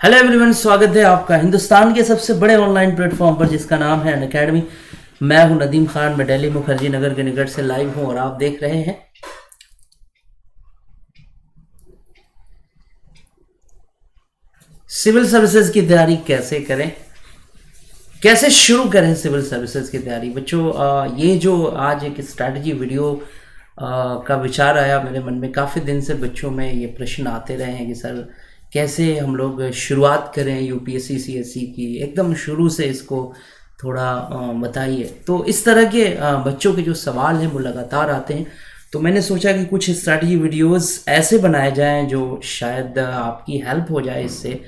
Hello everyone, स्वागत है आपका हिंदुस्तान के सबसे बड़े ऑनलाइन प्लेटफॉर्म पर जिसका नाम है अनअकैडमी। मैं हूं नदीम खान, मैं दिल्ली मुखर्जी नगर के निकट से लाइव हूं और आप देख रहे हैं सिविल सर्विसेज की तैयारी कैसे करें, कैसे शुरू करें सिविल सर्विसेज की तैयारी। बच्चों, ये जो आज एक स्ट्रैटेजी वीडियो का विचार आया मेरे मन में। काफ़ी दिन से बच्चों में ये प्रश्न आते रहे हैं कि सर कैसे हम लोग शुरुआत करें यूपीएससी सीएससी की, एकदम शुरू से इसको थोड़ा बताइए। तो इस तरह के बच्चों के जो सवाल हैं वो लगातार आते हैं। तो मैंने सोचा कि कुछ स्ट्रैटेजी वीडियोस ऐसे बनाए जाएं जो शायद आपकी हेल्प हो जाए इससे।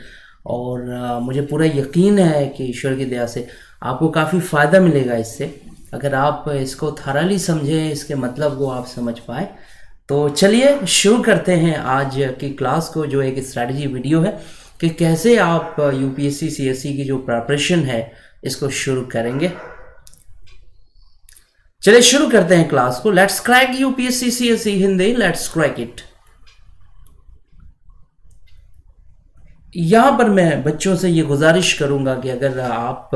और मुझे पूरा यकीन है कि ईश्वर की दया से आपको काफ़ी फ़ायदा मिलेगा इससे, अगर आप इसको थॉरली समझें, इसके मतलब को आप समझ पाए। तो चलिए शुरू करते हैं आज की क्लास को, जो एक स्ट्रैटेजी वीडियो है कि कैसे आप यूपीएससी सीएससी की जो प्रिपरेशन है इसको शुरू करेंगे। चलिए शुरू करते हैं क्लास को। Let's crack UPSC CSC Hindi, let's crack it. यहाँ पर मैं बच्चों से ये गुजारिश करूँगा कि अगर आप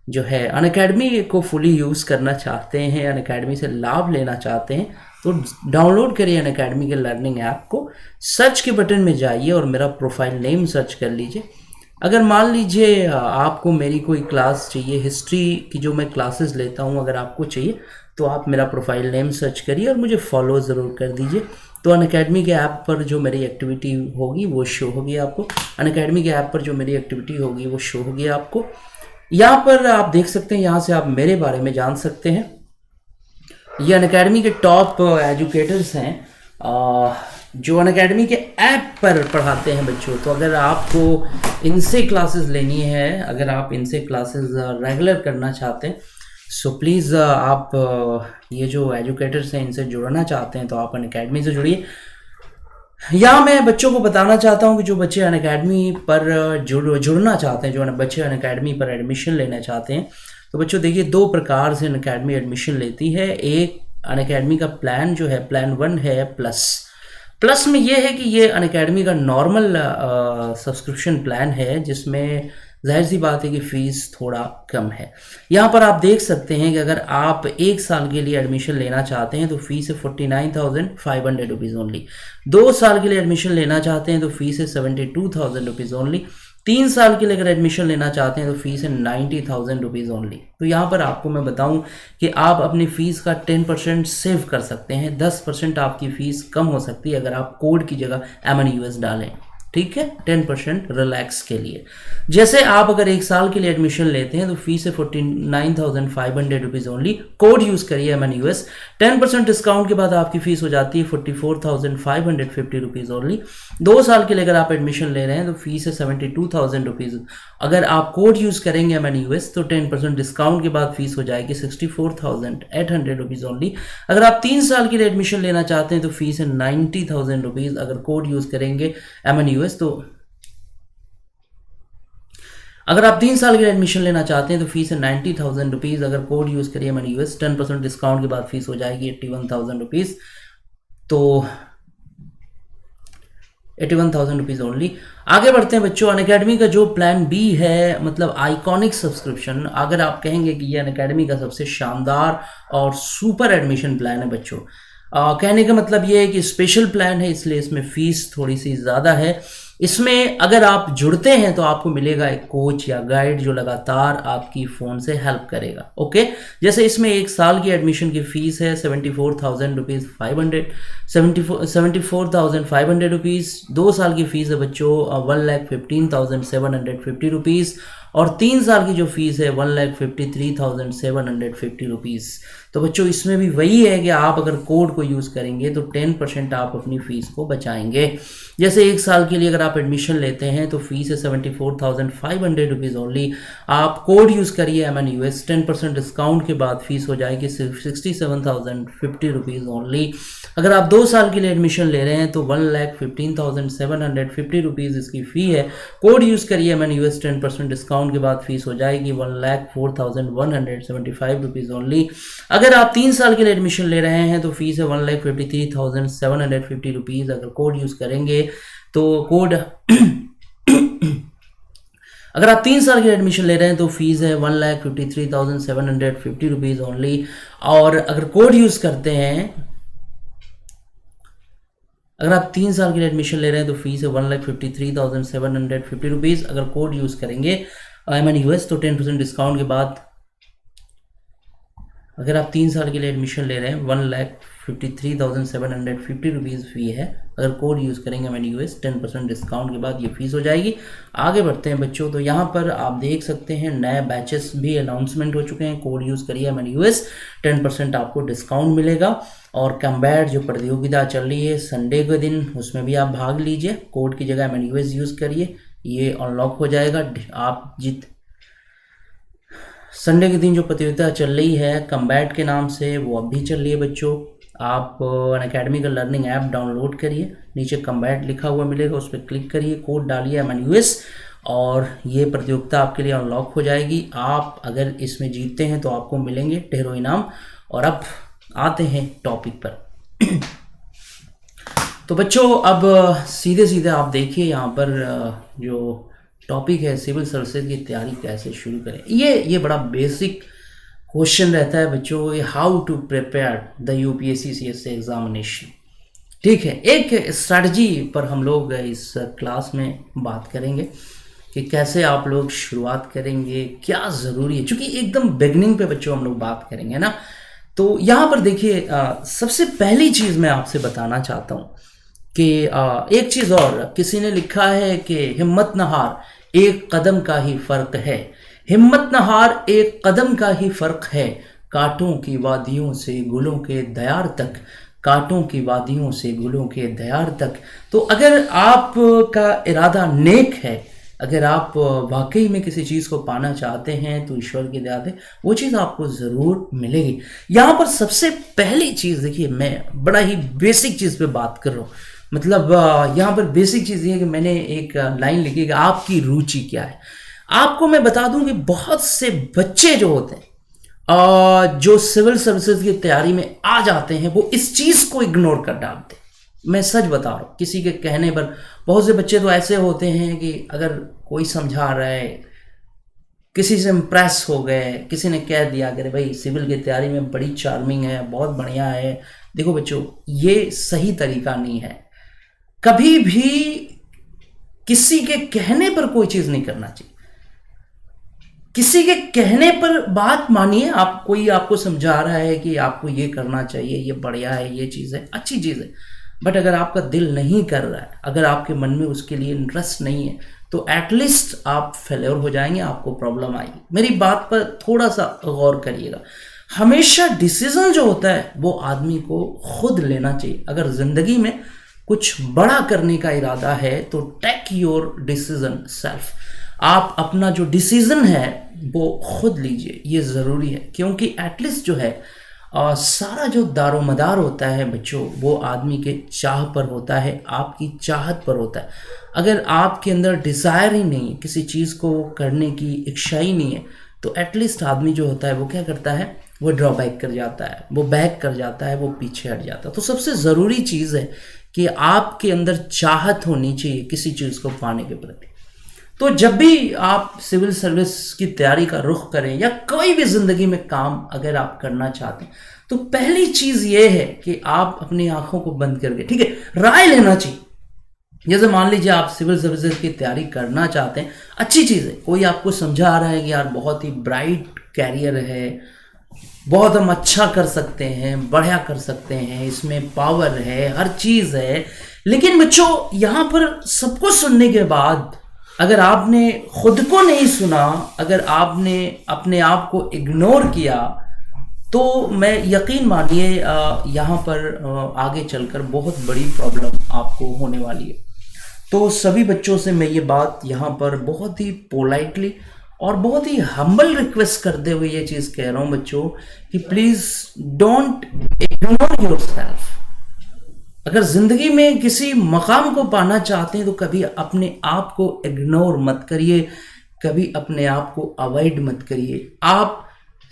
जो है अनअकैडमी को फुली यूज़ करना चाहते हैं, अनअकैडमी से लाभ लेना चाहते हैं, तो डाउनलोड करिए अनअकैडमी के लर्निंग ऐप को। सर्च के बटन में जाइए और मेरा प्रोफाइल नेम सर्च कर लीजिए। अगर मान लीजिए आपको मेरी कोई क्लास चाहिए, हिस्ट्री की जो मैं क्लासेस लेता हूँ, अगर आपको चाहिए तो आप मेरा प्रोफाइल नेम सर्च करिए और मुझे फॉलो ज़रूर कर दीजिए। तो अनअकैडमी के ऐप पर जो मेरी एक्टिविटी होगी वो शो होगी आपको। अनअकैडमी के ऐप पर जो मेरी एक्टिविटी होगी वो शो होगी आपको। यहाँ पर आप देख सकते हैं, यहाँ से आप मेरे बारे में जान सकते हैं। ये अनअकैडमी के टॉप एजुकेटर्स हैं जो अनअकैडमी के ऐप पर पढ़ाते हैं बच्चों। तो अगर आपको इनसे क्लासेस लेनी है, अगर आप इनसे क्लासेस रेगुलर करना चाहते हैं, सो प्लीज़ आप ये जो एजुकेटर्स हैं इनसे जुड़ना चाहते हैं तो आप अनअकैडमी से जुड़िए। यहाँ मैं बच्चों को बताना चाहता हूँ कि जो बच्चे अनअकैडमी पर जुड़ना चाहते हैं, जो बच्चे अनअकैडमी पर एडमिशन लेना चाहते हैं, तो बच्चों देखिए दो प्रकार से अनअकैडमी एडमिशन लेती है। एक अनअकैडमी का प्लान जो है, प्लान 1 है प्लस में ये है कि ये अनअकैडमी का नॉर्मल सब्सक्रिप्शन प्लान है, जिसमें जाहिर सी बात है कि फ़ीस थोड़ा कम है। यहाँ पर आप देख सकते हैं कि अगर आप 1 साल के लिए एडमिशन लेना चाहते हैं तो फ़ीस है 49,500 रुपीज़ ओनली। 2 साल के लिए एडमिशन लेना चाहते हैं तो फ़ीस है 72,000 रुपीज़ ओनली। 3 साल के लिए अगर एडमिशन लेना चाहते हैं तो फ़ीस है 90,000 रुपीज़ ओनली। तो यहाँ पर आपको मैं बताऊँ कि आप अपनी फ़ीस का 10% सेव कर सकते हैं। 10% आपकी फ़ीस कम हो सकती है अगर आप कोड की जगह MNUS डालें, ठीक है, 10% रिलैक्स के लिए। जैसे आप अगर 1 साल के लिए एडमिशन लेते हैं तो फीस है 49,500 रुपीज़ ओनली। कोड यूज़ करिए MNUS। 10% डिस्काउंट के बाद आपकी फ़ीस हो जाती है 44,550 रुपीज़ ओनली। 2 साल के लिए अगर आप एडमिशन ले रहे हैं तो फीस है 72,000 रुपीज़। अगर आप कोड यूज़ करेंगे MNUS तो 10% डिस्काउंट के बाद फीस हो जाएगी 64,800 रुपीज़ ओनली। अगर आप 3 साल के लिए एडमिशन लेना चाहते हैं तो फीस है 90,000 रुपीज़। अगर कोड यूज़ करेंगे MNUS तो अगर आप 3 साल के लिए एडमिशन लेना चाहते हैं तो फीस है 90,000 रुपीज़। अगर कोड यूज़ करिए MNUS, 10% डिस्काउंट के बाद फीस हो जाएगी 81,000 रुपीज़। तो 81,000 रुपीज़ ओनली। आगे बढ़ते हैं बच्चों। अनअकैडमी का जो प्लान बी है, मतलब आइकॉनिक सब्सक्रिप्शन, अगर आप कहेंगे कि ये अनअकैडमी का सबसे शानदार और सुपर एडमिशन प्लान है बच्चों, कहने का मतलब ये है कि स्पेशल प्लान है, इसलिए इसमें फ़ीस थोड़ी सी ज़्यादा है। इसमें अगर आप जुड़ते हैं तो आपको मिलेगा एक कोच या गाइड जो लगातार आपकी फ़ोन से हेल्प करेगा। ओके, जैसे इसमें 1 साल की एडमिशन की फ़ीस है 74,000 रुपीज़ 74,500 रुपीज़। 2 साल की फ़ीस है बच्चों 1,15,750 रुपीज़। और 3 साल की जो फ़ीस है 1,53,750 रुपीज़। तो बच्चों इसमें भी वही है कि आप अगर कोड को यूज़ करेंगे तो 10% आप अपनी फ़ीस को बचाएंगे। जैसे 1 साल के लिए अगर आप एडमिशन लेते हैं तो फीस है 74,500 रुपीज़ ओनली। आप कोड यूज़ करिए MNUS, 10% डिस्काउंट के बाद फीस हो जाएगी 67,050 रुपीज़ ओनली। अगर आप 2 साल के लिए एडमिशन ले रहे हैं तो 1,15,750 रुपीज़ इसकी फ़ी है। कोड यूज़ करिए MNUS, 10% डिस्काउंट के बाद फीस हो जाएगी 1,04,175 रुपीज़ ओनली। अगर आप 3 साल के लिए एडमिशन ले रहे हैं तो फीस है 1,53,750 रुपीज़। अगर कोड यूज़ करेंगे तो कोड अगर आप 3 साल की एडमिशन ले रहे हैं तो फीस है 1,53,750 रुपीज़ ओनली। और अगर कोड यूज़ करते हैं, अगर आप 3 साल के लिए एडमिशन ले रहे हैं तो फीस है 1,53,750 रुपीज़। अगर कोड यूज़ करेंगे IMNUS तो 10% डिस्काउंट के बाद, अगर आप 3 साल के लिए एडमिशन ले रहे हैं 1,53,750 रुपीज़ फ़ी है। अगर कोड यूज़ करेंगे IMNUS 10% डिस्काउंट के बाद ये फ़ीस हो जाएगी। आगे बढ़ते हैं बच्चों, तो यहाँ पर आप देख सकते हैं नए बैचेस भी अनाउंसमेंट हो चुके हैं। कोड यूज़ करिए IMNUS, 10% आपको डिस्काउंट मिलेगा। और कम्बैट जो प्रतियोगिता चल रही है संडे के दिन, उसमें भी आप भाग लीजिए। कोड की जगह IMNUS यूज़ करिए, ये अनलॉक हो जाएगा। आप संडे के दिन जो प्रतियोगिता चल रही है कम्बैट के नाम से, वो अब भी चल रही है बच्चों। आप अनअकैडमी का लर्निंग ऐप डाउनलोड करिए, नीचे कम्बैट लिखा हुआ मिलेगा, उस पर क्लिक करिए, कोड डालिए IMNUS और ये प्रतियोगिता आपके लिए अनलॉक हो जाएगी। आप अगर इसमें जीतते हैं तो आपको मिलेंगे ढेरों इनाम। और अब आते हैं टॉपिक पर। तो बच्चों अब सीधे सीधे आप देखिए यहाँ पर जो टॉपिक है सिविल सर्विसेज की तैयारी कैसे शुरू करें। ये बड़ा बेसिक क्वेश्चन रहता है बच्चों, ये how to prepare the UPSC CSA examination. ठीक है, एक स्ट्रैटेजी पर हम लोग इस क्लास में बात करेंगे कि कैसे आप लोग शुरुआत करेंगे, क्या ज़रूरी है, चूँकि एकदम बिगनिंग पे बच्चों हम लोग बात करेंगे ना। तो यहाँ पर देखिए सबसे पहली चीज़ मैं आपसे बताना चाहता हूँ कि एक चीज़ और किसी ने लिखा है कि हिम्मत न हार, एक कदम का ही फर्क है। हिम्मत न हार, एक कदम का ही फर्क है। कांटों की वादियों से गुलों के दयार तक, कांटों की वादियों से गुलों के दयार तक। तो अगर आपका इरादा नेक है, अगर आप वाकई में किसी चीज़ को पाना चाहते हैं तो ईश्वर की दया से वो चीज़ आपको ज़रूर मिलेगी। यहाँ पर सबसे पहली चीज़ देखिए, मैं बड़ा ही बेसिक चीज़ पे बात कर रहा हूँ। मतलब यहाँ पर बेसिक चीज़ ये है कि मैंने एक लाइन लिखी कि आपकी रुचि क्या है। आपको मैं बता दूं कि बहुत से बच्चे जो होते हैं जो सिविल सर्विसेज की तैयारी में आ जाते हैं, वो इस चीज़ को इग्नोर कर डालते हैं। मैं सच बता रहा हूँ, किसी के कहने पर बहुत से बच्चे तो ऐसे होते हैं कि अगर कोई समझा रहा है, किसी से इम्प्रेस हो गए, किसी ने कह दिया कि भाई सिविल की तैयारी में बड़ी चार्मिंग है, बहुत बढ़िया है। देखो बच्चों, ये सही तरीका नहीं है। कभी भी किसी के कहने पर कोई चीज़ नहीं करना चाहिए। किसी के कहने पर बात मानिए। आप कोई आपको समझा रहा है कि आपको ये करना चाहिए, ये बढ़िया है, ये चीज़ है, अच्छी चीज़ है, बट अगर आपका दिल नहीं कर रहा है, अगर आपके मन में उसके लिए इंटरेस्ट नहीं है, तो एटलीस्ट आप फेलियर हो जाएंगे, आपको प्रॉब्लम आएगी। मेरी बात पर थोड़ा सा गौर करिएगा। हमेशा डिसीजन जो होता है वो आदमी को खुद लेना चाहिए। अगर ज़िंदगी में कुछ बड़ा करने का इरादा है तो टेक योर डिसीजन सेल्फ। आप अपना जो डिसीजन है वो खुद लीजिए, ये ज़रूरी है। क्योंकि एटलीस्ट जो है सारा जो दारोमदार होता है बच्चों, वो आदमी के चाह पर होता है, आपकी चाहत पर होता है। अगर आपके अंदर डिज़ायर ही नहीं है, किसी चीज़ को करने की इच्छा ही नहीं है, तो एटलीस्ट आदमी जो होता है वो क्या करता है, वो ड्रॉबैक कर जाता है, वो बैक कर जाता है, वो पीछे हट जाता है। तो सबसे ज़रूरी चीज़ है कि आपके अंदर चाहत होनी चाहिए किसी चीज़ को पाने के प्रति। तो जब भी आप सिविल सर्विस की तैयारी का रुख करें या कोई भी ज़िंदगी में काम अगर आप करना चाहते हैं, तो पहली चीज़ ये है कि आप अपनी आंखों को बंद करके, ठीक है, राय लेना चाहिए। जैसे मान लीजिए आप सिविल सर्विसेज की तैयारी करना चाहते हैं, अच्छी चीज़ है, कोई आपको समझा रहा है कि यार बहुत ही ब्राइट कैरियर है, बहुत हम अच्छा कर सकते हैं, बढ़िया कर सकते हैं, इसमें पावर है, हर चीज़ है। लेकिन बच्चों यहाँ पर सबको सुनने के बाद अगर आपने खुद को नहीं सुना, अगर आपने अपने आप को इग्नोर किया, तो मैं यकीन मानिए यहाँ पर आगे चलकर बहुत बड़ी प्रॉब्लम आपको होने वाली है। तो सभी बच्चों से मैं ये बात यहाँ पर बहुत ही पोलाइटली और बहुत ही हम्बल रिक्वेस्ट करते हुए ये चीज़ कह रहा हूँ बच्चों कि प्लीज़ डोंट इग्नोर योरसेल्फ। अगर ज़िंदगी में किसी मकाम को पाना चाहते हैं तो कभी अपने आप को इग्नोर मत करिए, कभी अपने आप को अवॉइड मत करिए। आप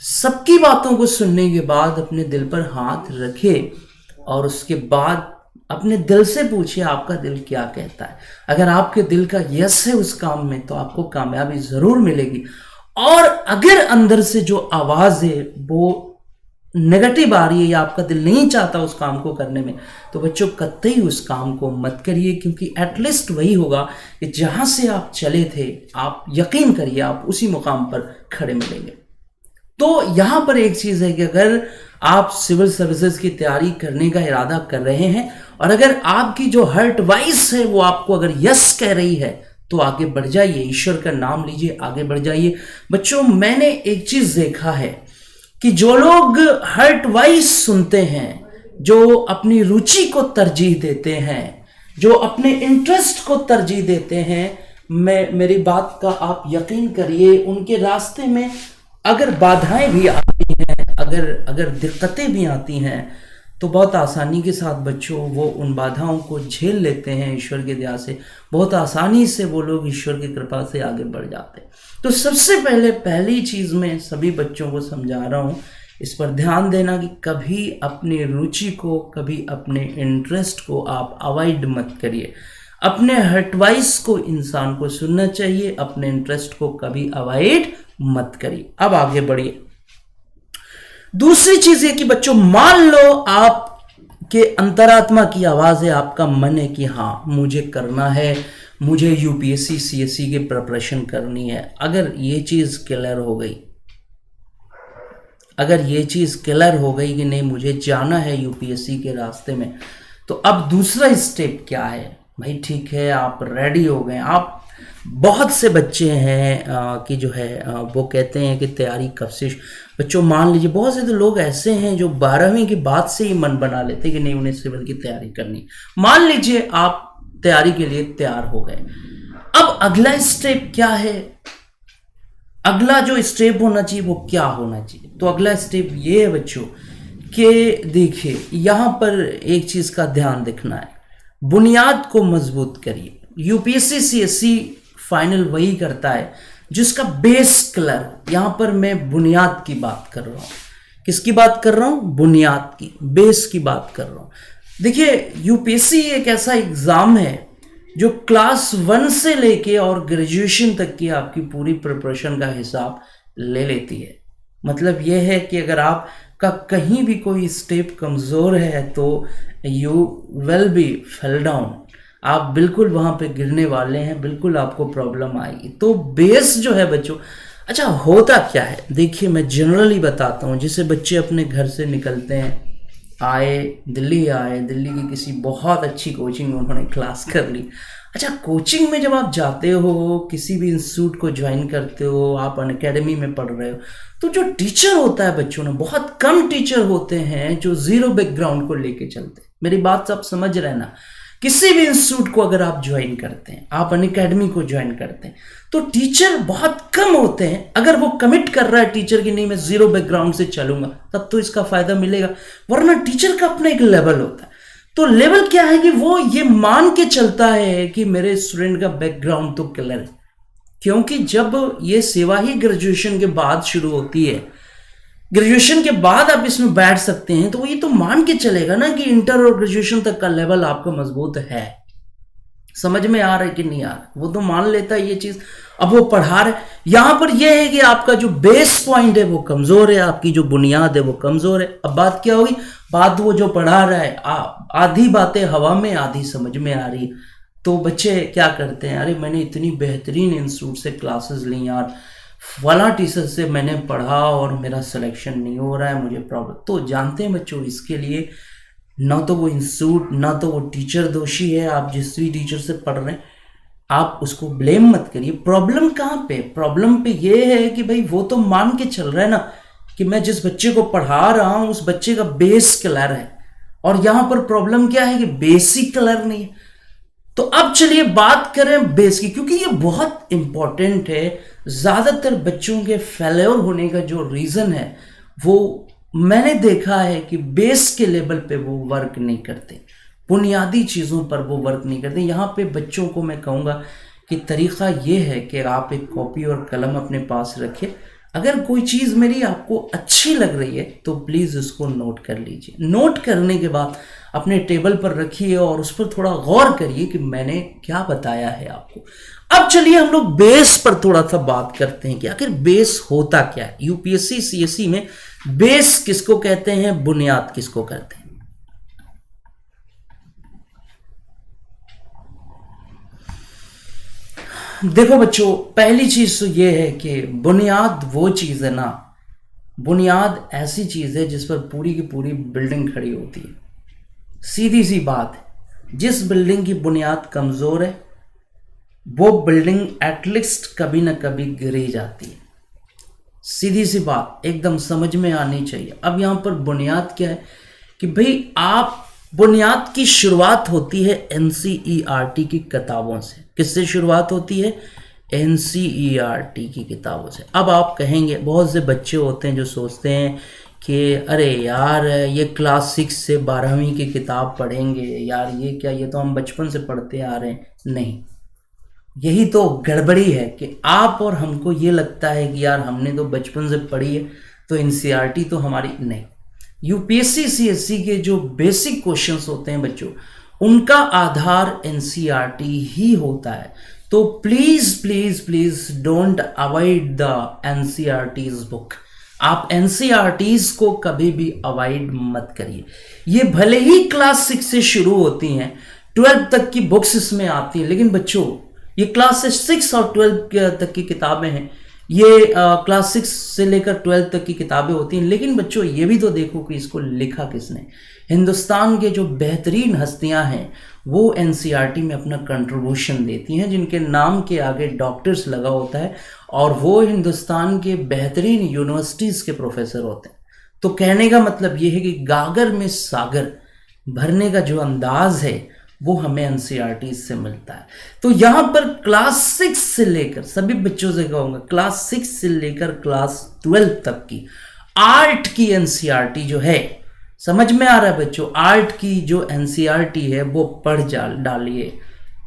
सबकी बातों को सुनने के बाद अपने दिल पर हाथ रखिए और उसके बाद अपने दिल से पूछिए आपका दिल क्या कहता है। अगर आपके दिल का यस है उस काम में तो आपको कामयाबी ज़रूर मिलेगी। और अगर अंदर से जो आवाज़ है वो नेगेटिव आ रही है या आपका दिल नहीं चाहता उस काम को करने में, तो बच्चों कतई उस काम को मत करिए, क्योंकि एटलीस्ट वही होगा कि जहाँ से आप चले थे, आप यकीन करिए आप उसी मुकाम पर खड़े मिलेंगे। तो यहाँ पर एक चीज़ है कि अगर आप सिविल सर्विसेज की तैयारी करने का इरादा कर रहे हैं और अगर आपकी जो हार्ट वॉइस है वो आपको अगर यस कह रही है तो आगे बढ़ जाइए, ईश्वर का नाम लीजिए, आगे बढ़ जाइए। बच्चों, मैंने एक चीज़ देखा है कि जो लोग हार्ट वॉइस सुनते हैं, जो अपनी रुचि को तरजीह देते हैं, जो अपने इंटरेस्ट को तरजीह देते हैं, मेरी बात का आप यकीन करिए, उनके रास्ते में अगर बाधाएं भी आती हैं, अगर दिक्कतें भी आती हैं, तो बहुत आसानी के साथ बच्चों वो उन बाधाओं को झेल लेते हैं। ईश्वर की दया से बहुत आसानी से वो लोग ईश्वर की कृपा से आगे बढ़ जाते हैं। तो सबसे पहली चीज़ मैं सभी बच्चों को समझा रहा हूँ, इस पर ध्यान देना कि कभी अपनी रुचि को, कभी अपने इंटरेस्ट को आप अवॉइड मत करिए। अपने एडवाइस को इंसान को सुनना चाहिए, अपने इंटरेस्ट को कभी अवॉइड मत करिए। अब आगे बढ़िए। दूसरी चीज है कि बच्चों, मान लो आप के अंतरात्मा की आवाज है, आपका मन है कि हाँ मुझे करना है, मुझे यूपीएससी सीएससी की प्रिपरेशन करनी है। अगर ये चीज क्लियर हो गई, अगर ये चीज क्लियर हो गई कि नहीं मुझे जाना है यूपीएससी के रास्ते में, तो अब दूसरा स्टेप क्या है भाई? ठीक है, आप रेडी हो गए। आप बहुत से बच्चे हैं कि जो है वो कहते हैं कि तैयारी कब से। बच्चों मान लीजिए बहुत से तो लोग ऐसे हैं जो 12वीं के बाद से ही मन बना लेते हैं कि नहीं उन्हें सिविल की तैयारी करनी। मान लीजिए आप तैयारी के लिए तैयार हो गए, अब अगला स्टेप क्या है? अगला जो स्टेप होना चाहिए वो क्या होना चाहिए? तो अगला स्टेप ये है बच्चों कि देखिए यहाँ पर एक चीज का ध्यान रखना है, बुनियाद को मजबूत करिए। यूपीएससी सीएससी फाइनल वही करता है जिसका बेस क्लियर। यहां पर मैं बुनियाद की बात कर रहा हूं। किसकी बात कर रहा हूं? बुनियाद की, बेस की बात कर रहा हूं। देखिए यूपीएससी एक ऐसा एग्जाम है जो क्लास 1 से लेके और ग्रेजुएशन तक की आपकी पूरी प्रिपरेशन का हिसाब ले लेती है। मतलब यह है कि अगर आपका कहीं भी कोई स्टेप कमजोर है तो you will be fell down, आप बिल्कुल वहां पे गिरने वाले हैं, बिल्कुल आपको प्रॉब्लम आएगी। तो बेस जो है बच्चों, अच्छा होता क्या है देखिए, मैं जनरली बताता हूँ। जैसे बच्चे अपने घर से निकलते हैं, दिल्ली आए, दिल्ली की किसी बहुत अच्छी कोचिंग में उन्होंने क्लास कर ली। अच्छा, कोचिंग में जब आप जाते हो, किसी भी इंस्टीट्यूट को ज्वाइन करते हो, आप अन अकेडमी में पढ़ रहे हो, तो जो टीचर होता है बच्चों ने, बहुत कम टीचर होते हैं जो जीरो बैकग्राउंड को लेके चलते हैं। मेरी बात सब समझ रहे ना? किसी भी इंस्टीट्यूट को अगर आप ज्वाइन करते हैं, आप अन अकेडमी को ज्वाइन करते हैं, तो टीचर बहुत कम होते हैं। अगर वो कमिट कर रहा है टीचर की नहीं मैं जीरो बैकग्राउंड से चलूंगा, तब तो इसका फायदा मिलेगा, वरना टीचर का अपना एक लेवल होता है। तो लेवल क्या है कि वो ये मान के चलता है कि मेरे स्टूडेंट का बैकग्राउंड तो क्लियर है। क्योंकि जब ये सेवा ही ग्रेजुएशन के बाद शुरू होती है, ग्रेजुएशन के बाद आप इसमें बैठ सकते हैं, तो वो ये तो मान के चलेगा ना कि इंटर और ग्रेजुएशन तक का लेवल आपका मजबूत है। समझ में आ रहा है कि नहीं आ रहा? वो तो मान लेता है ये चीज। अब वो पढ़ा रहे, यहां पर यह है कि आपका जो बेस पॉइंट है वो कमजोर है, आपकी जो बुनियाद है वो कमजोर है। अब बात क्या होगी? बात वो जो पढ़ा रहा है, आधी बातें हवा में, आधी समझ में आ रही है। तो बच्चे क्या करते हैं, अरे मैंने इतनी बेहतरीन इंस्टीट्यूट से क्लासेस ली यार, फला टीचर से मैंने पढ़ा और मेरा सिलेक्शन नहीं हो रहा है, मुझे प्रॉब्लम। तो जानते हैं बच्चों, इसके लिए ना तो वो इंस्टीट्यूट ना तो वो टीचर दोषी है। आप जिस भी टीचर से पढ़ रहे हैं आप उसको ब्लेम मत करिए। प्रॉब्लम कहाँ पे? प्रॉब्लम पे ये है कि भाई वो तो मान के चल रहा है ना कि मैं जिस बच्चे को पढ़ा रहा हूं उस बच्चे का बेस क्लियर है, और यहां पर प्रॉब्लम क्या है कि बेसिक क्लियर नहीं है। तो अब चलिए बात करें बेस की, क्योंकि ये बहुत इंपॉर्टेंट है। ज्यादातर बच्चों के फेलियर होने का जो रीजन है वो मैंने देखा है कि बेस के लेवल पे वो वर्क नहीं करते, बुनियादी चीज़ों पर वो वर्क नहीं करते। यहाँ पे बच्चों को मैं कहूँगा कि तरीक़ा ये है कि आप एक कॉपी और कलम अपने पास रखें, अगर कोई चीज़ मेरी आपको अच्छी लग रही है तो प्लीज़ उसको नोट कर लीजिए। नोट करने के बाद अपने टेबल पर रखिए और उस पर थोड़ा गौर करिए कि मैंने क्या बताया है आपको। अब चलिए हम लोग बेस पर थोड़ा सा बात करते हैं कि आखिर बेस होता क्या है। यूपीएससी सीएससी में बेस किसको कहते हैं, बुनियाद किसको कहते हैं? देखो बच्चों, पहली चीज तो ये है कि बुनियाद वो चीज है ना, बुनियाद ऐसी चीज है जिस पर पूरी की पूरी बिल्डिंग खड़ी होती है। सीधी सी बात है, जिस बिल्डिंग की बुनियाद कमजोर है वो बिल्डिंग एटलीस्ट कभी ना कभी गिर ही जाती है। सीधी सी बात एकदम समझ में आनी चाहिए। अब यहां पर बुनियाद क्या है कि भाई आप, बुनियाद की शुरुआत होती है एनसीईआरटी की किताबों से। किससे शुरुआत होती है? एनसीईआरटी की किताबों से। अब आप कहेंगे, बहुत से बच्चे होते हैं जो सोचते हैं कि अरे यार ये क्लास 6 से 12वीं की किताब पढ़ेंगे यार, ये क्या, ये तो हम बचपन से पढ़ते आ रहे हैं। नहीं, यही तो गड़बड़ी है कि आप और हमको ये लगता है कि यार हमने तो बचपन से पढ़ी है तो एनसीईआरटी तो हमारी नहीं। यूपीएससी सीएससी के जो बेसिक क्वेश्चंस होते हैं बच्चों, उनका आधार एनसीईआरटी ही होता है। तो please please please don't avoid the NCERTs book. आप एनसीईआरटीज को कभी भी अवॉइड मत करिए। ये भले ही क्लास 6 से शुरू होती हैं, 12 तक की बुक्स इसमें आती है, लेकिन बच्चों ये क्लास 6 और 12 तक की किताबें हैं। ये क्लास 6 से लेकर 12 तक की किताबें होती हैं। लेकिन बच्चों ये भी तो देखो कि इसको लिखा किसने। हिंदुस्तान के जो बेहतरीन हस्तियां हैं वो एनसीईआरटी में अपना कंट्रीब्यूशन देती हैं, जिनके नाम के आगे डॉक्टर्स लगा होता है और वो हिंदुस्तान के बेहतरीन यूनिवर्सिटीज़ के प्रोफेसर होते हैं। तो कहने का मतलब ये है कि गागर में सागर भरने का जो अंदाज है वो हमें एनसीईआरटी से मिलता है। तो यहां पर क्लास 6 से लेकर, सभी बच्चों से कहूंगा, क्लास 6 से लेकर क्लास 12 तक की आर्ट की एनसीईआरटी जो है, समझ में आ रहा है बच्चों, आर्ट की जो एनसीईआरटी है वो पढ़ डालिए।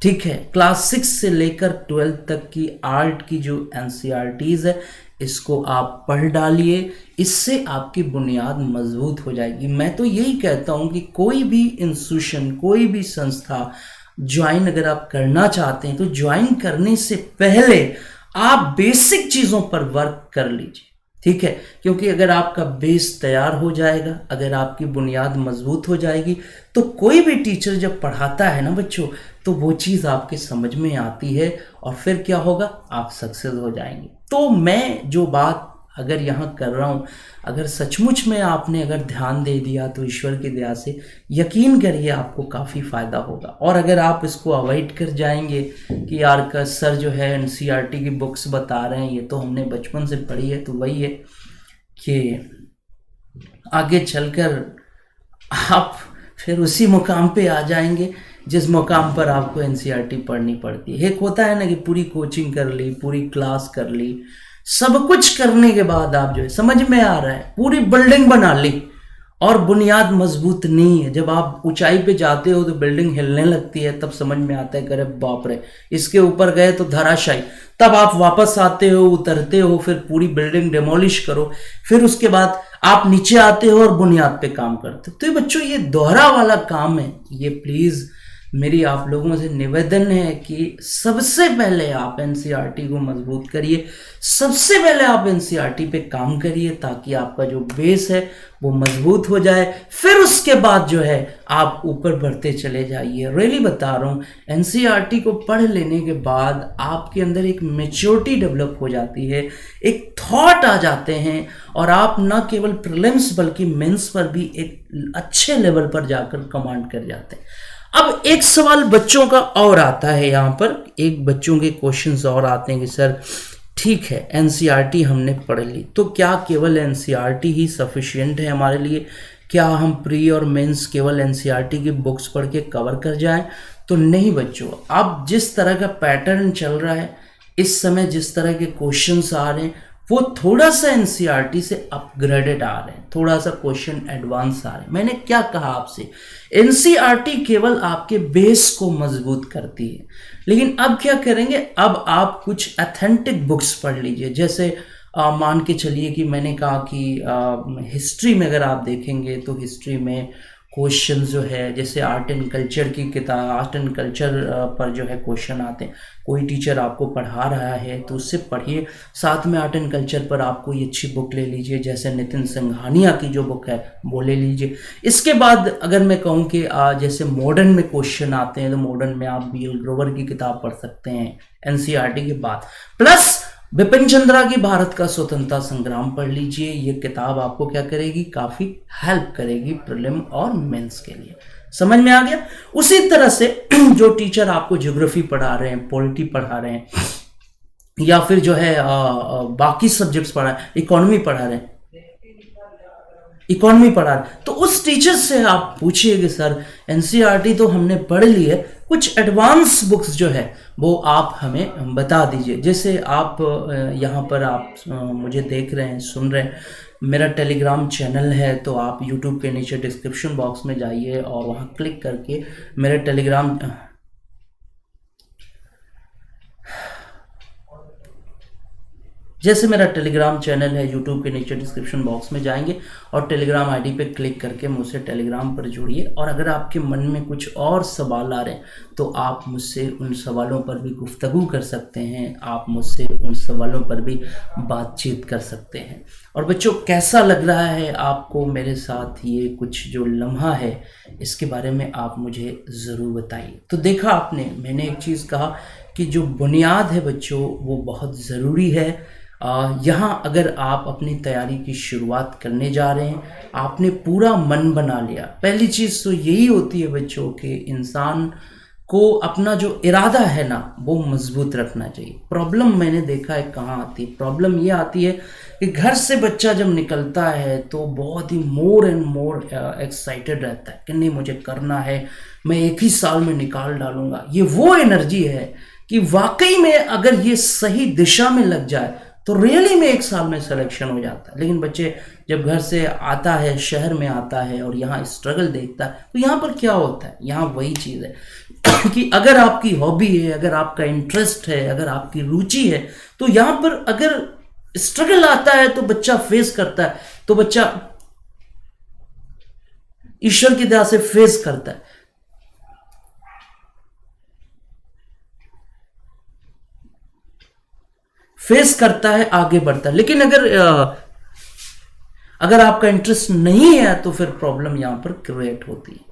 ठीक है, क्लास 6 से लेकर 12 तक की आर्ट की जो एनसीईआरटीज है इसको आप पढ़ डालिए। इससे आपकी बुनियाद मजबूत हो जाएगी। मैं तो यही कहता हूं कि कोई भी इंस्टीट्यूशन, कोई भी संस्था ज्वाइन अगर आप करना चाहते हैं तो ज्वाइन करने से पहले आप बेसिक चीज़ों पर वर्क कर लीजिए। ठीक है, क्योंकि अगर आपका बेस तैयार हो जाएगा, अगर आपकी बुनियाद मजबूत हो जाएगी तो कोई भी टीचर जब पढ़ाता है ना बच्चों, तो वो चीज़ आपके समझ में आती है और फिर क्या होगा, आप सक्सेस हो जाएंगे। तो मैं जो बात अगर यहाँ कर रहा हूँ, अगर सचमुच में आपने अगर ध्यान दे दिया तो ईश्वर की दया से यकीन करिए आपको काफ़ी फ़ायदा होगा। और अगर आप इसको अवॉइड कर जाएंगे कि यार का सर जो है एनसीईआरटी की बुक्स बता रहे हैं, ये तो हमने बचपन से पढ़ी है, तो वही है कि आगे चलकर आप फिर उसी मुकाम पे आ जाएंगे जिस मुकाम पर आपको एनसीईआरटी पढ़नी पड़ती है। एक होता है ना कि पूरी कोचिंग कर ली, पूरी क्लास कर ली, सब कुछ करने के बाद आप जो है, समझ में आ रहा है, पूरी बिल्डिंग बना ली और बुनियाद मजबूत नहीं है। जब आप ऊंचाई पे जाते हो तो बिल्डिंग हिलने लगती है, तब समझ में आता है कि अरे बाप रे, इसके ऊपर गए तो धराशायी। तब आप वापस आते हो, उतरते हो, फिर पूरी बिल्डिंग डेमोलिश करो, फिर उसके बाद आप नीचे आते हो और बुनियाद पे काम करते हो। तो ये बच्चों ये दोहरा वाला काम है। ये प्लीज मेरी आप लोगों से निवेदन है कि सबसे पहले आप एनसीईआरटी को मजबूत करिए, सबसे पहले आप एनसीईआरटी पे काम करिए ताकि आपका जो बेस है वो मजबूत हो जाए। फिर उसके बाद जो है आप ऊपर बढ़ते चले जाइए। रियली बता रहा हूँ, एनसीईआरटी को पढ़ लेने के बाद आपके अंदर एक मैच्योरिटी डेवलप हो जाती है, एक थॉट आ जाते हैं और आप न केवल प्रीलिम्स बल्कि मेंस पर भी एक अच्छे लेवल पर जाकर कमांड कर जाते हैं। अब एक सवाल बच्चों का और आता है, यहाँ पर एक बच्चों के क्वेश्चंस और आते हैं कि सर ठीक है एनसीईआरटी हमने पढ़ ली, तो क्या केवल एनसीईआरटी ही सफिशिएंट है हमारे लिए? क्या हम प्री और मेंस केवल एनसीईआरटी की बुक्स पढ़ के कवर कर जाएं? तो नहीं बच्चों, अब जिस तरह का पैटर्न चल रहा है इस समय, जिस तरह के क्वेश्चंस आ रहे हैं वो थोड़ा सा एनसीईआरटी से अपग्रेडेड आ रहे हैं, थोड़ा सा क्वेश्चन एडवांस आ रहे हैं। मैंने क्या कहा आपसे, एनसीईआरटी केवल आपके बेस को मजबूत करती है, लेकिन अब क्या करेंगे, अब आप कुछ ऑथेंटिक बुक्स पढ़ लीजिए। जैसे मान के चलिए कि मैंने कहा कि हिस्ट्री में अगर आप देखेंगे तो हिस्ट्री में क्वेश्चन जो है, जैसे आर्ट एंड कल्चर की किताब, आर्ट एंड कल्चर पर जो है क्वेश्चन आते हैं। कोई टीचर आपको पढ़ा रहा है तो उससे पढ़िए, साथ में आर्ट एंड कल्चर पर आप कोई अच्छी बुक ले लीजिए, जैसे नितिन सिंघानिया की जो बुक है वो ले लीजिए। इसके बाद अगर मैं कहूँ कि जैसे मॉडर्न में क्वेश्चन आते हैं तो मॉडर्न में आप बी एल ग्रोवर की किताब पढ़ सकते हैं एनसीईआरटी के बाद। प्लस बिपिन चंद्रा की भारत का स्वतंत्रता संग्राम पढ़ लीजिए। ये किताब आपको क्या करेगी, काफ़ी हेल्प करेगी प्रीलिम और मेंस के लिए। समझ में आ गया? उसी तरह से जो टीचर आपको ज्योग्राफी पढ़ा रहे हैं, पॉलिटी पढ़ा रहे हैं, या फिर जो है बाकी सब्जेक्ट्स पढ़ा रहे हैं, इकोनॉमी पढ़ा रहे हैं, तो उस टीचर से आप पूछिए कि सर एनसीईआरटी तो हमने पढ़ ली है, कुछ एडवांस बुक्स जो है वो आप हमें बता दीजिए। जैसे आप यहाँ पर आप मुझे देख रहे हैं, सुन रहे हैं, मेरा टेलीग्राम चैनल है, तो आप यूट्यूब के नीचे डिस्क्रिप्शन बॉक्स में जाइए और वहाँ क्लिक करके मेरे टेलीग्राम, जैसे मेरा टेलीग्राम चैनल है, यूट्यूब के नीचे डिस्क्रिप्शन बॉक्स में जाएंगे और टेलीग्राम आईडी पे क्लिक करके मुझसे टेलीग्राम पर जुड़िए। और अगर आपके मन में कुछ और सवाल आ रहे हैं तो आप मुझसे उन सवालों पर भी गुफ्तगू कर सकते हैं, आप मुझसे उन सवालों पर भी बातचीत कर सकते हैं। और बच्चों, कैसा लग रहा है आपको मेरे साथ ये कुछ जो लम्हा है, इसके बारे में आप मुझे ज़रूर बताइए। तो देखा आपने, मैंने एक चीज़ कहा कि जो बुनियाद है बच्चों वो बहुत ज़रूरी है। यहाँ अगर आप अपनी तैयारी की शुरुआत करने जा रहे हैं, आपने पूरा मन बना लिया। पहली चीज़ तो यही होती है बच्चों कि इंसान को अपना जो इरादा है ना वो मजबूत रखना चाहिए। प्रॉब्लम मैंने देखा है कहाँ आती है, प्रॉब्लम ये आती है कि घर से बच्चा जब निकलता है तो बहुत ही मोर एंड मोर एक्साइटेड रहता है कि नहीं मुझे करना है, मैं एक ही साल में निकाल डालूंगा। ये वो एनर्जी है कि वाकई में अगर ये सही दिशा में लग जाए तो रियली में एक साल में सिलेक्शन हो जाता है। लेकिन बच्चे जब घर से आता है, शहर में आता है और यहाँ स्ट्रगल देखता है, तो यहाँ पर क्या होता है, यहाँ वही चीज़ है कि अगर आपकी हॉबी है, अगर आपका इंटरेस्ट है, अगर आपकी रुचि है, तो यहाँ पर अगर स्ट्रगल आता है तो बच्चा फेस करता है, तो बच्चा ईश्वर की दया से फेस करता है। फेस करता है, आगे बढ़ता है। लेकिन अगर आपका इंटरेस्ट नहीं है तो फिर प्रॉब्लम यहां पर क्रिएट होती है।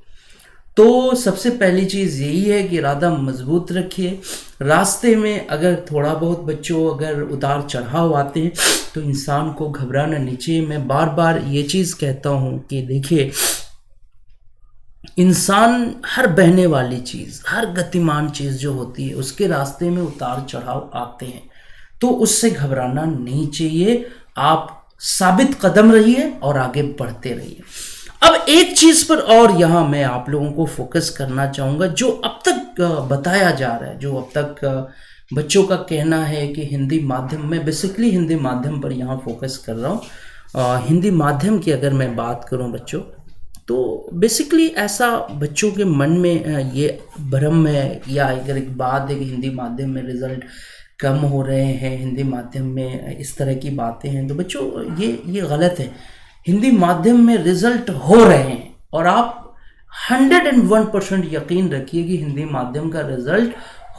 तो सबसे पहली चीज़ यही है कि इरादा मजबूत रखिए। रास्ते में अगर थोड़ा बहुत बच्चों अगर उतार चढ़ाव आते हैं तो इंसान को घबराना नहीं चाहिए। मैं बार बार ये चीज़ कहता हूँ कि देखिए, इंसान हर बहने वाली चीज़, हर गतिमान चीज़ जो होती है उसके रास्ते में उतार चढ़ाव आते हैं, तो उससे घबराना नहीं चाहिए। आप साबित कदम रहिए और आगे बढ़ते रहिए। अब एक चीज पर और यहां मैं आप लोगों को फोकस करना चाहूंगा, जो अब तक बताया जा रहा है, जो अब तक बच्चों का कहना है कि हिंदी माध्यम में, बेसिकली हिंदी माध्यम पर यहां फोकस कर रहा हूं। हिंदी माध्यम की अगर मैं बात करूं बच्चों, तो बेसिकली ऐसा बच्चों के मन में ये भ्रम है या अगर एक बात है कि हिंदी माध्यम में रिजल्ट कम हो रहे हैं, हिंदी माध्यम में इस तरह की बातें हैं, तो बच्चों ये गलत है। हिंदी माध्यम में रिजल्ट हो रहे हैं और आप 101% यकीन रखिए कि हिंदी माध्यम का रिजल्ट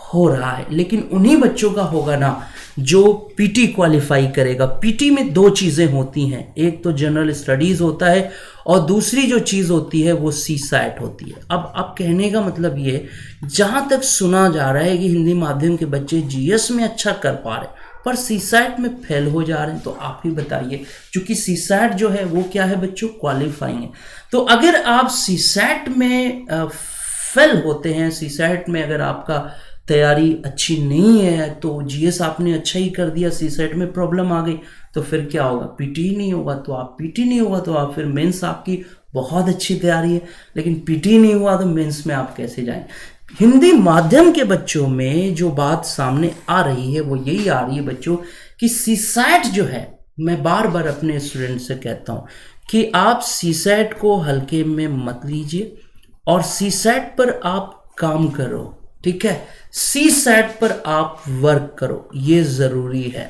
हो रहा है। लेकिन उन्हीं बच्चों का होगा ना जो पीटी क्वालिफाई करेगा। पीटी में दो चीज़ें होती हैं, एक तो जनरल स्टडीज़ होता है और दूसरी जो चीज़ होती है वो सी सैट होती है। अब कहने का मतलब ये, जहाँ तक सुना जा रहा है कि हिंदी माध्यम के बच्चे जीएस में अच्छा कर पा रहे पर सी सैट में फेल हो जा रहे हैं, तो आप ही बताइए, क्योंकि सी सैट जो है वो क्या है बच्चों, क्वालिफाइंग है। तो अगर आप सी सैट में फेल होते हैं, सी सैट में अगर आपका तैयारी अच्छी नहीं है, तो जीएस आपने अच्छा ही कर दिया, सी सेट में प्रॉब्लम आ गई, तो फिर क्या होगा, पीटी नहीं होगा। तो आप पीटी नहीं होगा तो आप फिर मेंस आपकी बहुत अच्छी तैयारी है, लेकिन पीटी नहीं हुआ तो मेंस में आप कैसे जाएं। हिंदी माध्यम के बच्चों में जो बात सामने आ रही है वो यही आ रही है बच्चों कि सी सैट जो है, मैं बार बार अपने स्टूडेंट से कहता हूँ कि आप सी सैट को हल्के में मत लीजिए और सी सैट पर आप काम करो, ठीक है। सी सैट पर आप वर्क करो, ये जरूरी है।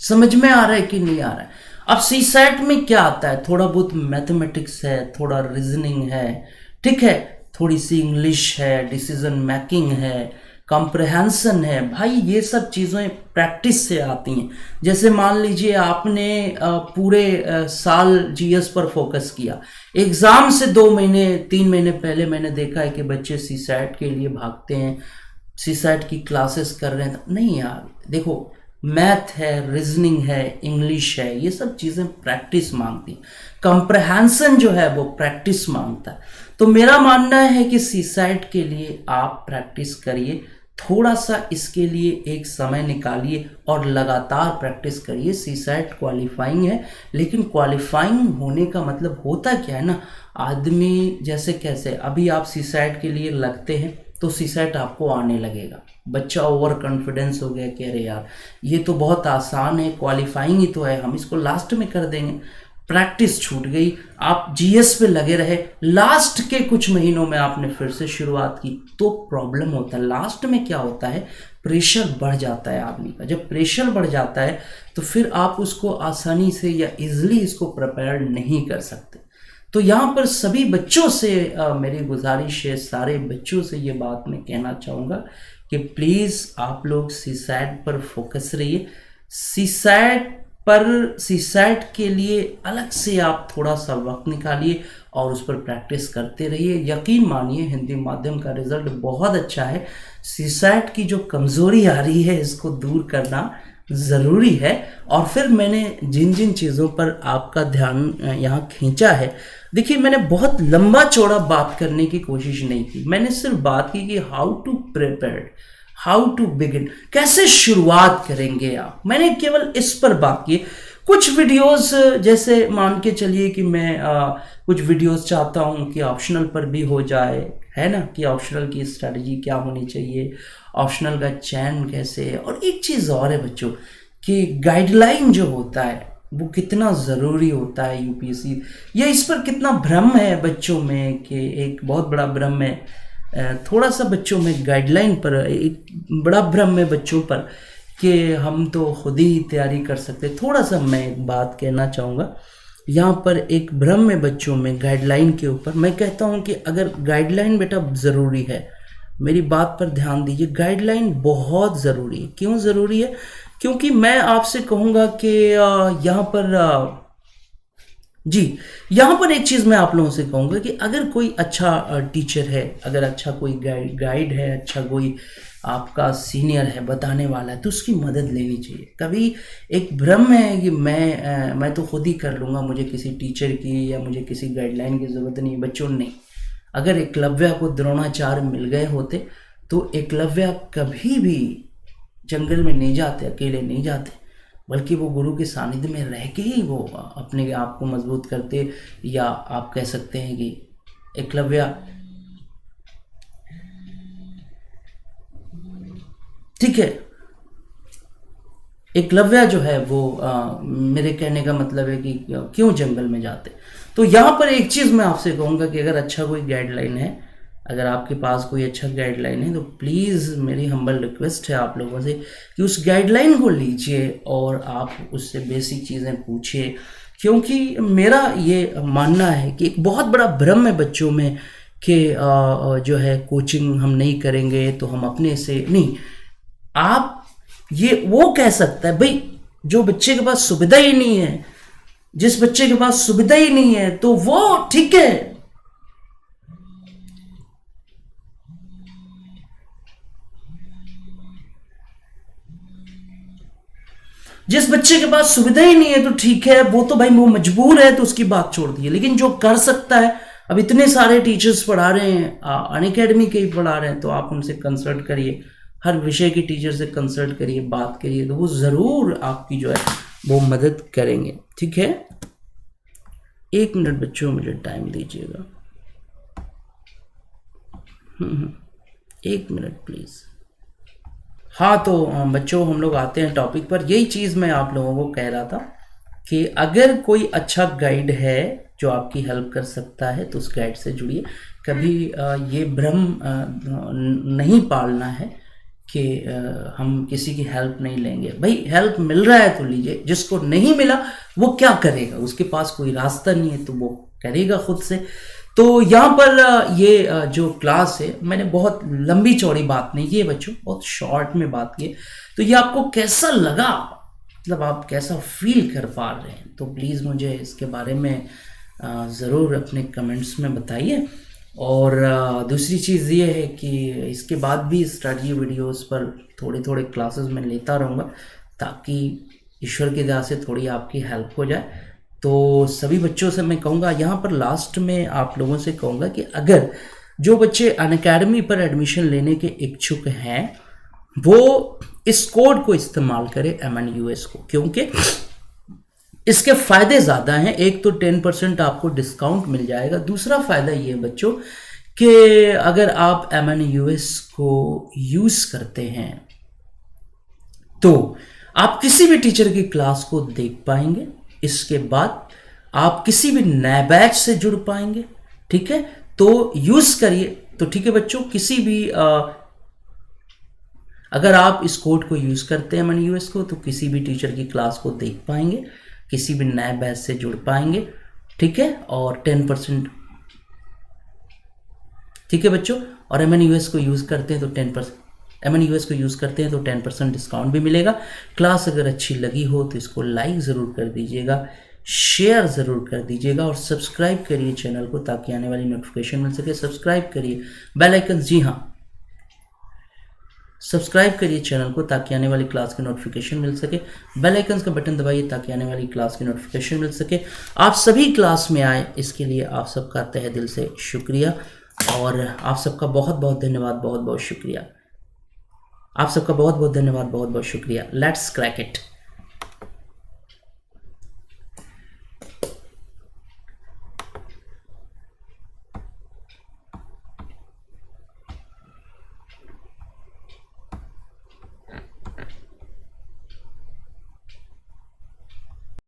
समझ में आ रहा है कि नहीं आ रहा है? अब सी सेट में क्या आता है, थोड़ा बहुत मैथमेटिक्स है, थोड़ा रीजनिंग है, ठीक है, थोड़ी सी इंग्लिश है, डिसीजन मेकिंग है, कॉम्प्रहेंशन है। भाई ये सब चीज़ें प्रैक्टिस से आती हैं। जैसे मान लीजिए आपने पूरे साल जीएस पर फोकस किया, एग्ज़ाम से 2 महीने 3 महीने पहले मैंने देखा है कि बच्चे सी सेट के लिए भागते हैं, सी सेट की क्लासेस कर रहे हैं। नहीं यार, देखो मैथ है, रीजनिंग है, इंग्लिश है, ये सब चीज़ें प्रैक्टिस मांगती, कंप्रहेंशन जो है वो प्रैक्टिस मांगता है। तो मेरा मानना है कि सी सेट के लिए आप प्रैक्टिस करिए, थोड़ा सा इसके लिए एक समय निकालिए और लगातार प्रैक्टिस करिए। सी सेट क्वालिफाइंग है, लेकिन क्वालिफाइंग होने का मतलब होता क्या है ना, आदमी जैसे कैसे अभी आप सी सेट के लिए लगते हैं तो सी सेट आपको आने लगेगा। बच्चा ओवर कॉन्फिडेंस हो गया कि अरे यार ये तो बहुत आसान है, क्वालिफाइंग ही तो है, हम इसको लास्ट में कर देंगे। प्रैक्टिस छूट गई, आप जीएस पे लगे रहे, लास्ट के कुछ महीनों में आपने फिर से शुरुआत की तो प्रॉब्लम होता है। लास्ट में क्या होता है, प्रेशर बढ़ जाता है आदमी का। जब प्रेशर बढ़ जाता है तो फिर आप उसको आसानी से या इजीली इसको प्रिपेयर नहीं कर सकते। तो यहाँ पर सभी बच्चों से मेरी गुजारिश है, सारे बच्चों से ये बात मैं कहना चाहूँगा कि प्लीज़ आप लोग सी सेट पर फोकस रहिए। सी सेट के लिए अलग से आप थोड़ा सा वक्त निकालिए और उस पर प्रैक्टिस करते रहिए। यकीन मानिए हिंदी माध्यम का रिजल्ट बहुत अच्छा है। सी सेट की जो कमज़ोरी आ रही है इसको दूर करना ज़रूरी है। और फिर मैंने जिन जिन चीज़ों पर आपका ध्यान यहाँ खींचा है, देखिए मैंने बहुत लंबा चौड़ा बात करने की कोशिश नहीं की, मैंने सिर्फ बात की कि how to prepare, how to begin, कैसे शुरुआत करेंगे आप। मैंने केवल इस पर बात की। कुछ वीडियोस जैसे मान के चलिए कि मैं कुछ वीडियोस चाहता हूँ कि ऑप्शनल पर भी हो जाए, है ना, कि ऑप्शनल की स्ट्रैटेजी क्या होनी चाहिए, ऑप्शनल का चयन कैसे है। और एक चीज़ और है बच्चों कि गाइडलाइन जो होता है वो कितना ज़रूरी होता है यूपीएससी, ये इस पर कितना भ्रम है बच्चों में, कि एक बहुत बड़ा भ्रम है थोड़ा सा बच्चों में गाइडलाइन पर, एक बड़ा भ्रम है बच्चों पर कि हम तो खुद ही तैयारी कर सकते। थोड़ा सा मैं एक बात कहना चाहूँगा, यहाँ पर एक भ्रम है बच्चों में गाइडलाइन के ऊपर। मैं कहता हूँ कि अगर गाइडलाइन बेटा ज़रूरी है, मेरी बात पर ध्यान दीजिए, गाइडलाइन बहुत ज़रूरी है। क्यों ज़रूरी है? क्योंकि मैं आपसे कहूँगा कि यहाँ पर जी, यहाँ पर एक चीज़ मैं आप लोगों से कहूँगा कि अगर कोई अच्छा टीचर है, अगर अच्छा कोई गाइड है, अच्छा कोई आपका सीनियर है, बताने वाला है, तो उसकी मदद लेनी चाहिए। कभी एक भ्रम है कि मैं तो खुद ही कर लूँगा, मुझे किसी टीचर की या मुझे किसी गाइडलाइन की ज़रूरत नहीं। बच्चों नहीं, अगर एकलव्य को द्रोणाचार्य मिल गए होते तो एकलव्य कभी भी जंगल में नहीं जाते, अकेले नहीं जाते, बल्कि वो गुरु के सानिध्य में रह के ही वो अपने आप को मजबूत करते। या आप कह सकते हैं कि एकलव्य, ठीक है, एकलव्य जो है वो मेरे कहने का मतलब है कि क्यों जंगल में जाते। तो यहाँ पर एक चीज़ मैं आपसे कहूँगा कि अगर अच्छा कोई गाइडलाइन है, अगर आपके पास कोई अच्छा गाइडलाइन है, तो प्लीज़ मेरी हम्बल रिक्वेस्ट है आप लोगों से कि उस गाइडलाइन को लीजिए और आप उससे बेसिक चीज़ें पूछिए। क्योंकि मेरा ये मानना है कि एक बहुत बड़ा भ्रम है बच्चों में कि जो है कोचिंग हम नहीं करेंगे तो हम अपने से नहीं। आप ये वो कह सकता है भाई, जो बच्चे के पास सुविधा ही नहीं है, जिस बच्चे के पास सुविधा ही नहीं है तो वो ठीक है, जिस बच्चे के पास सुविधा ही नहीं है तो ठीक है, वो तो भाई वो मजबूर है तो उसकी बात छोड़ दी। लेकिन जो कर सकता है, अब इतने सारे टीचर्स पढ़ा रहे हैं, अनअकैडमी के ही पढ़ा रहे हैं, तो आप उनसे कंसल्ट करिए, हर विषय के टीचर से कंसल्ट करिए, बात करिए, तो वो ज़रूर आपकी जो है वो मदद करेंगे। ठीक है, 1 मिनट बच्चों मुझे टाइम दीजिएगा, 1 मिनट प्लीज़। हाँ तो बच्चों हम लोग आते हैं टॉपिक पर। यही चीज़ मैं आप लोगों को कह रहा था कि अगर कोई अच्छा गाइड है जो आपकी हेल्प कर सकता है तो उस गाइड से जुड़िए। कभी ये भ्रम नहीं पालना है कि हम किसी की हेल्प नहीं लेंगे। भाई हेल्प मिल रहा है तो लीजिए, जिसको नहीं मिला वो क्या करेगा, उसके पास कोई रास्ता नहीं है तो वो करेगा खुद से। तो यहाँ पर ये जो क्लास है, मैंने बहुत लंबी चौड़ी बात नहीं की है बच्चों, बहुत शॉर्ट में बात की है। तो ये आपको कैसा लगा, मतलब आप कैसा फील कर पा रहे हैं, तो प्लीज़ मुझे इसके बारे में ज़रूर अपने कमेंट्स में बताइए। और दूसरी चीज़ ये है कि इसके बाद भी स्ट्रेटजी वीडियोस पर थोड़े थोड़े क्लासेस मैं लेता रहूँगा, ताकि ईश्वर की दया से थोड़ी आपकी हेल्प हो जाए। तो सभी बच्चों से मैं कहूँगा, यहाँ पर लास्ट में आप लोगों से कहूँगा कि अगर जो बच्चे अनअकैडमी पर एडमिशन लेने के इच्छुक हैं वो इस कोड को इस्तेमाल करें, MNUS को, क्योंकि इसके फ़ायदे ज़्यादा हैं। एक तो 10% आपको डिस्काउंट मिल जाएगा। दूसरा फ़ायदा ये है बच्चों कि अगर आप MNUS को यूज़ करते हैं तो आप किसी भी टीचर की क्लास को देख पाएंगे। इसके बाद आप किसी भी नए बैच से जुड़ पाएंगे। ठीक है, तो यूज़ करिए। तो ठीक है बच्चों, किसी भी अगर आप इस कोड को यूज़ करते हैं MNUS को, तो किसी भी टीचर की क्लास को देख पाएंगे, किसी भी नए बैच से जुड़ पाएंगे। ठीक है, और 10%, ठीक है बच्चों, और MNUS को यूज़ करते हैं तो 10%, MNUS को यूज़ करते हैं तो 10% डिस्काउंट भी मिलेगा। क्लास अगर अच्छी लगी हो तो इसको लाइक ज़रूर कर दीजिएगा, शेयर ज़रूर कर दीजिएगा, और सब्सक्राइब करिए चैनल को ताकि आने वाली नोटिफिकेशन मिल सके। सब्सक्राइब करिए, बेल आइकन, जी हाँ, सब्सक्राइब करिए चैनल को ताकि आने वाली क्लास की नोटिफिकेशन मिल सके। बेल आइकन का बटन दबाइए ताकि आने वाली क्लास की नोटिफिकेशन मिल सके। आप सभी क्लास में आए, इसके लिए आप सबका तहे दिल से शुक्रिया, और आप सबका बहुत बहुत धन्यवाद, बहुत बहुत शुक्रिया। आप सबका बहुत बहुत धन्यवाद, बहुत बहुत शुक्रिया। Let's crack it.